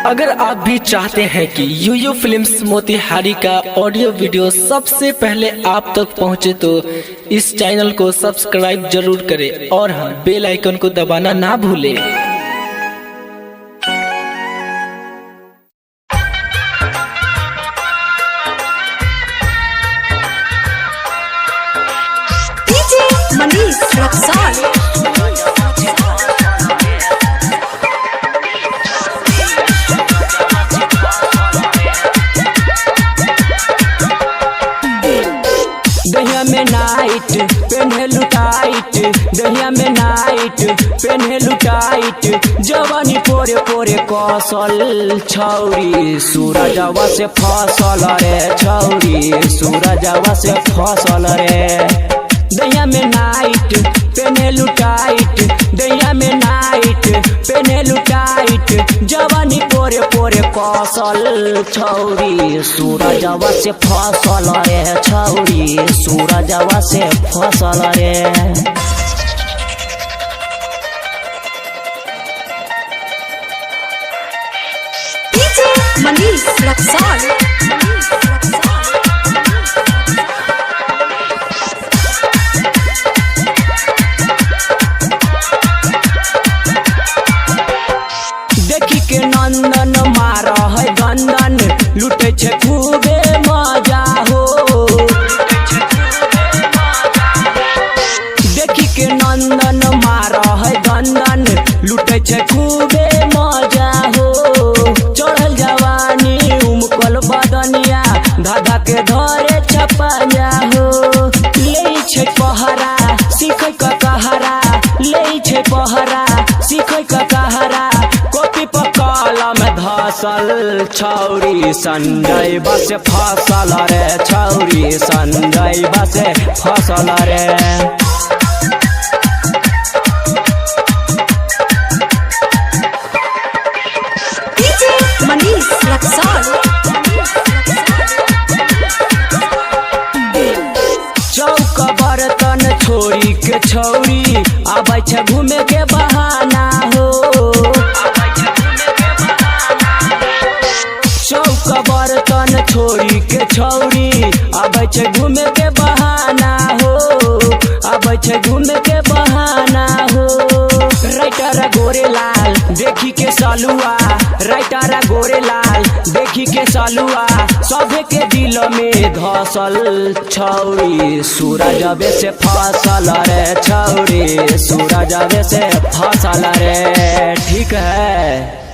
अगर आप भी चाहते हैं कि यूयू फिल्म्स मोतिहारी का ऑडियो वीडियो सबसे पहले आप तक पहुंचे तो इस चैनल को सब्सक्राइब जरूर करें और हाँ बेल आइकन को दबाना ना भूलें। मनीष रक्साल दहिया में नाइट पेन्हे लुटाइट, दहिया में नाइट पेन्हे लुटाइट, जवानी पोरे पोरे कौशल छौरी सूरजवा से फसल रे, छौरी सूरजवा से फसल रे। दहिया में नाइट पेन्हे लुटाइट, दहिया में नाइट पेन्हे लुटाइट, जवानी पोरे पोरे कौशल छौरी सूरजवा से फसल रे, छौरी सूरजवा से फसल रे। मनीष रक्साल देखी के नंदन मार है गंदन, लुटे छे खूबे मजा हो। देखी के नंदन मार है गंदन, लुटे छे खूबे मजा हो। चढ़ल जवानी उमकल बदनिया, धाधा के धरे छपा हो। ले छे पहरा सीखे का कहरा, ले छे पहरा सीखे का कहरा, कॉपी पर कलम धसल छौरी संजय बस फसल रे, छौरी संजय बस फसल रे। मनीष रक्साल चौक बर्तन छोड़ी के छौरी आबै छे घूमे के बहाना हो। चौक बर्तन छोड़ी के छौरी आबै छे घूमे के बहाना हो, आबै छे घूमे के बहाना हो। राइटर गोरेलाल देखी के सलुआ, राइटर गोरेलाल देखी के सलुआ, सभे के दिल में धसल छौरी सूरजवे से फसल रे, छौरी सूरजवे से फसल रे। ठीक है।